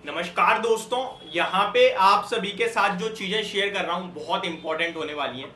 नमस्कार दोस्तों, यहाँ पे आप सभी के साथ जो चीजें शेयर कर रहा हूँ बहुत इंपॉर्टेंट होने वाली हैं।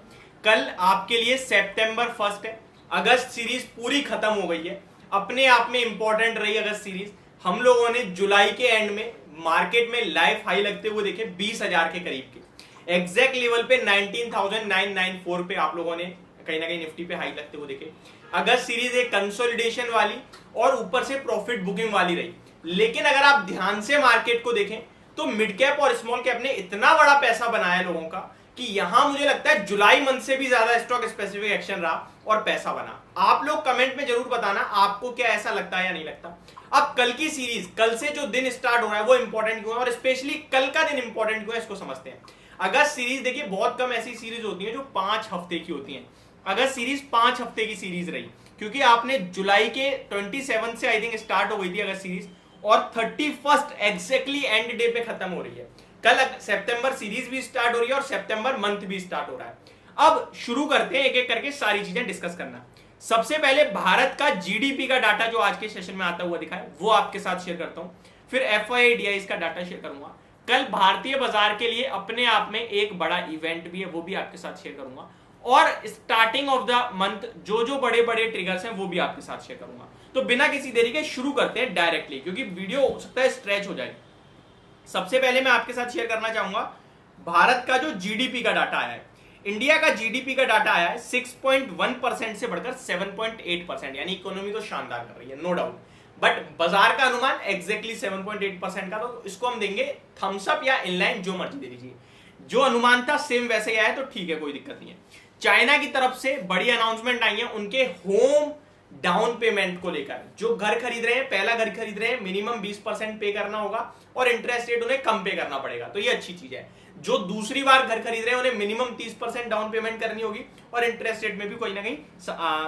कल आपके लिए सितंबर 1 है। अगस्त सीरीज पूरी खत्म हो गई है। अपने आप में इंपॉर्टेंट रही अगस्त सीरीज। हम लोगों ने जुलाई के एंड में मार्केट में लाइफ हाई लगते हुए देखे 20,000 के करीब के एग्जैक्ट लेवल पे 19,994 पे आप लोगों ने कहीं ना कहीं निफ्टी पे हाई लगते हुए देखे। अगस्त सीरीज एक कंसोलिडेशन वाली और ऊपर से प्रॉफिट बुकिंग वाली रही। लेकिन अगर आप ध्यान से मार्केट को देखें तो मिड कैप और स्मॉल कैप ने इतना बड़ा पैसा बनाया लोगों का कि यहां मुझे लगता है जुलाई मंथ से भी ज्यादा स्टॉक स्पेसिफिक एक्शन रहा और पैसा बना। आप लोग कमेंट में जरूर बताना आपको क्या ऐसा लगता है या नहीं लगता। अब कल की सीरीज, कल से जो दिन स्टार्ट हो रहा है वो इंपॉर्टेंट क्यों है और स्पेशली कल का दिन इंपॉर्टेंट क्यों है इसको समझते हैं। अगस्त सीरीज देखिए, बहुत कम ऐसी सीरीज होती है जो 5 हफ्ते की होती है। अगस्त सीरीज 5 हफ्ते की सीरीज रही क्योंकि आपने जुलाई के 27 से आई थिंक स्टार्ट हो गई थी अगस्त सीरीज और 31 एग्जैक्टली एंड डे पे खत्म हो रही है। कल सितंबर सीरीज भी स्टार्ट हो रही है और सितंबर मंथ भी स्टार्ट हो रहा है। अब शुरू करते हैं एक एक करके सारी चीजें डिस्कस करना। सबसे पहले भारत का जीडीपी का डाटा जो आज के सेशन में आता हुआ दिखा है वो आपके साथ शेयर करता हूं। फिर एफआईआई का डाटा शेयर करूंगा। कल भारतीय बाजार के लिए अपने आप में एक बड़ा इवेंट भी है, वो भी आपके साथ शेयर करूंगा। और स्टार्टिंग ऑफ द मंथ जो बड़े बड़े ट्रिगर्स हैं वो भी आपके साथ शेयर करूंगा। तो बिना किसी देरी के शुरू करते हैं डायरेक्टली, क्योंकि वीडियो हो सकता है स्ट्रेच हो जाए। सबसे पहले मैं आपके साथ शेयर करना चाहूंगा भारत का जो जीडीपी का डाटा आया है। इंडिया का जीडीपी का डाटा आया है 6.1% से बढ़कर 7.8%, यानी इकोनॉमी तो शानदार कर रही है, नो डाउट। बट बाजार का अनुमान एग्जैक्टली 7.8% का, तो इसको हम देंगे थम्स अप या इनलाइन, जो मर्जी दे दीजिए। जो अनुमान था सेम वैसे ही आया तो ठीक है, कोई दिक्कत नहीं है। चाइना की तरफ से बड़ी अनाउंसमेंट आई है उनके होम डाउन पेमेंट को लेकर। जो घर खरीद रहे हैं, पहला घर खरीद रहे हैं, मिनिमम 20% पे करना होगा और इंटरेस्ट रेट उन्हें कम पे करना पड़ेगा, तो ये अच्छी चीज है। जो दूसरी बार घर खरीद रहे हैं उन्हें मिनिमम 30% डाउन पेमेंट करनी होगी और इंटरेस्ट रेट में भी कोई ना कहीं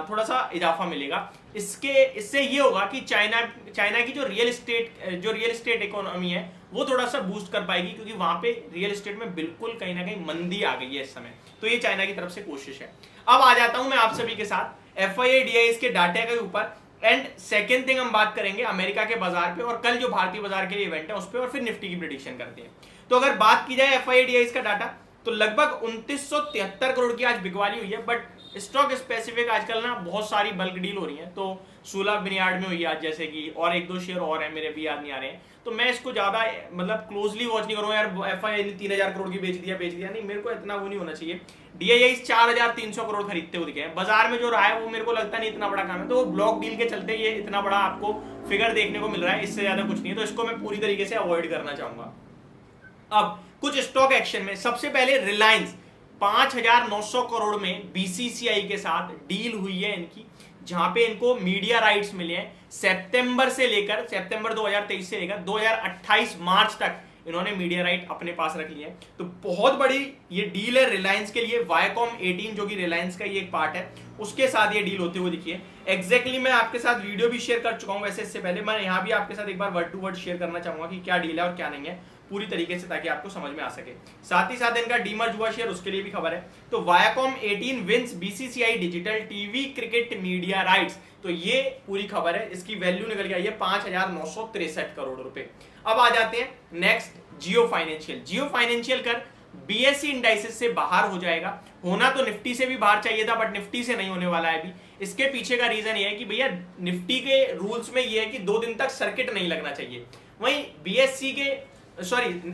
थोड़ा सा इजाफा मिलेगा। इससे ये होगा कि चाइना की जो रियल एस्टेट इकोनॉमी है वो थोड़ा सा बूस्ट कर पाएगी, क्योंकि वहां पे रियल एस्टेट में बिल्कुल कहीं ना कहीं मंदी आ गई है इस समय। तो ये चाइना की तरफ से कोशिश है। अब आ जाता हूं मैं आप सभी के साथ एफआईआई के डाटा के ऊपर। एंड सेकेंड थिंग हम बात करेंगे अमेरिका के बाजार पे और कल जो भारतीय बाजार के लिए इवेंट है उस पर, और फिर निफ्टी की प्रेडिक्शन करते हैं। तो अगर बात की जाए एफआईआई का डाटा, तो लगभग 2973 करोड़ की आज बिकवाली हुई है। बट स्टॉक स्पेसिफिक आजकल ना बहुत सारी बल्क डील हो रही है, तो 16 बिनियार्ड में हुई आज जैसे कि, और एक दो शेयर और है मेरे भी याद नहीं आ रहे हैं। तो मैं इसको ज्यादा मतलब क्लोजली वॉच नहीं करूंगा यार, एफआईआई ने 3000 करोड़ की बेच दिया नहीं, मेरे को इतना वो नहीं होना चाहिए। डीआईआई 4300 करोड़ खरीदते हुए दिखे हैं। बाजार में जो रहा है वो मेरे को लगता नहीं इतना बड़ा काम है, तो वो ब्लॉक डील के चलते ये इतना बड़ा आपको फिगर देखने को मिल रहा है, इससे ज्यादा कुछ नहीं है। तो इसको मैं पूरी तरीके से अवॉइड करना चाहूंगा। अब कुछ स्टॉक एक्शन में सबसे पहले रिलायंस 5,900 करोड़ में बीसीसीआई के साथ डील हुई है इनकी, जहां पे इनको मीडिया राइट्स मिले हैं। सितंबर 2023 से लेकर 2028 मार्च तक इन्होंने मीडिया राइट अपने पास रख लिए हैं। तो बहुत बड़ी ये डील है रिलायंस के लिए। वायकॉम 18 जो कि रिलायंस का ये एक पार्ट है, उसके साथ ये डील होते हुए दिखी है। एग्जैक्टली मैं आपके साथ वीडियो भी शेयर कर चुका हूं वैसे, इससे पहले मैं यहाँ भी आपके साथ एक बार वर्ड टू वर्ड शेयर करना चाहूंगा कि क्या डील है और क्या नहीं है पूरी तरीके से, ताकि आपको समझ में आ सके। साथ ही साथ इनका डीमर्ज हुआ शेयर, उसके लिए भी खबर है। तो Viacom 18 wins BCCI digital TV cricket media rights, तो ये पूरी खबर है। इसकी वैल्यू निकल के आई है 5,963 करोड़ रुपए। अब आ जाते हैं नेक्स्ट, जियो फाइनेंशियल कर बीएससी इंडाइसेस से बाहर हो जाएगा। होना तो निफ्टी से भी बाहर चाहिए था, बट निफ्टी से नहीं होने वाला है अभी। इसके पीछे का रीजन ये है कि भैया निफ्टी के रूल्स में ये है कि 2 दिन तक सर्किट नहीं लगना चाहिए। वहीं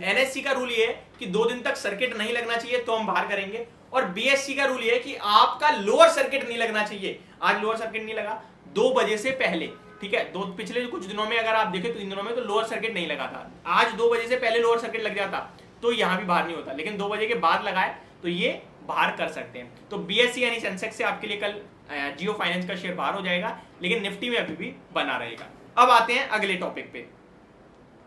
एनएससी का रूल ये है कि 2 दिन तक सर्किट नहीं लगना चाहिए तो हम बाहर करेंगे, और बीएससी का रूल ये है कि आपका लोअर सर्किट नहीं लगना चाहिए। आज लोअर सर्किट नहीं लगा 2 बजे से पहले, ठीक है। पिछले कुछ दिनों में अगर आप देखें तो इन दिनों में तो लोअर सर्किट नहीं लगा था। आज 2 बजे से पहले लोअर सर्किट लग जाता तो यहां भी बाहर नहीं होता, लेकिन 2 बजे के बाद लगाए तो ये बाहर कर सकते हैं। तो बीएससी यानी सेंसेक्स से आपके लिए कल जियो फाइनेंस का शेयर बाहर हो जाएगा, लेकिन निफ्टी में अभी भी बना रहेगा। अब आते हैं अगले टॉपिक पे।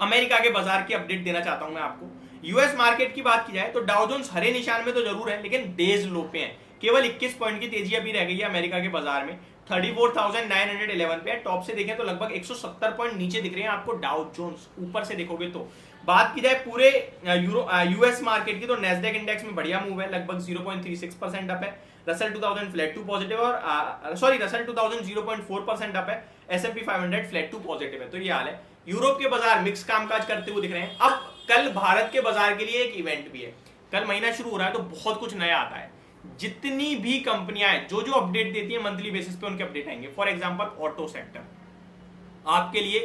अमेरिका के बाजार की अपडेट देना चाहता हूं मैं आपको। यूएस मार्केट की बात की जाए तो डाउ जोन्स हरे निशान में तो जरूर है, लेकिन डेज लो पे है। केवल 21 पॉइंट की तेजी अभी रह गई है अमेरिका के बाजार में। 34,911 पे है। टॉप से देखें तो लगभग 170 पॉइंट नीचे दिख रहे हैं आपको डाउ जोन्स, ऊपर से देखोगे तो। बात की जाए पूरे यूएस मार्केट की, तो नेस्डेक इंडेक्स में बढ़िया मूव है, लगभग 0.36% अप है। रसल 2000 फ्लैट टू पॉजिटिव और रसल 2000 0.4% अप है। S&P 500 फ्लैट टू पॉजिटिव है। तो ये हाल है। यूरोप के बाजार मिक्स कामकाज करते हुए दिख रहे हैं। अब कल भारत के बाजार के लिए एक इवेंट भी है, कल महीना शुरू हो रहा है तो बहुत कुछ नया आता है। जितनी भी कंपनियां हैं जो अपडेट देती है मंथली बेसिस पे उनके अपडेट आएंगे। फॉर एग्जांपल ऑटो सेक्टर आपके लिए,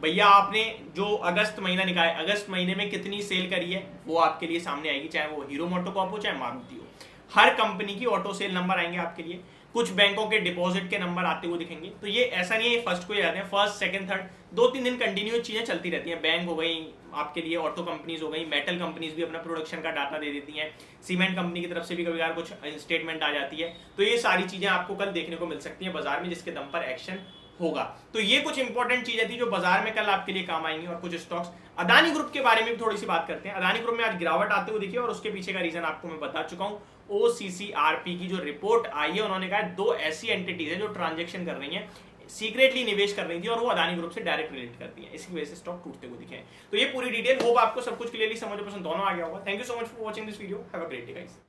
भैया आपने जो अगस्त महीना निकाला, अगस्त महीने में कितनी सेल करी है वो आपके लिए सामने आएगी, चाहे वो हीरो मोटोकॉर्प हो चाहे मारुति हो। हर कंपनी की ऑटो सेल नंबर आएंगे आपके लिए। कुछ बैंकों के डिपॉजिट के नंबर आते हुए दिखेंगे। तो ये ऐसा नहीं है फर्स्ट को ही आते हैं, फर्स्ट सेकंड थर्ड 2-3 दिन कंटिन्यू चीजें चलती रहती हैं। बैंक हो गई आपके लिए, ऑटो कंपनीज हो गई, मेटल कंपनीज भी अपना प्रोडक्शन का डाटा दे देती हैं, सीमेंट कंपनी की तरफ से भी कभी कभार कुछ स्टेटमेंट आ जाती है। तो ये सारी चीजें आपको कल देखने को मिल सकती है बाजार में, जिसके दम पर एक्शन होगा। तो ये कुछ इंपॉर्टेंट चीजें थी जो बाजार में कल आपके लिए काम आएंगी। और कुछ स्टॉक्स, अदानी ग्रुप के बारे में भी थोड़ी सी बात करते हैं। अदानी ग्रुप में आज गिरावट आते हुए दिखी और उसके पीछे का रीजन आपको मैं बता चुका हूं। OCCRP की जो रिपोर्ट आई है, उन्होंने कहा 2 ऐसी एंटिटीज है जो ट्रांजेक्शन कर रही हैं, सीक्रेटली निवेश कर रही थी और वो अदानी ग्रुप से डायरेक्ट रिलेट करती हैं, इसकी वजह से स्टॉक टूटते हुए दिखे हैं। तो ये पूरी डिटेल, होप आपको सब कुछ क्लियरली समझ पसंद दोनों आ गया होगा। Thank you so much for watching this video, have a great day guys.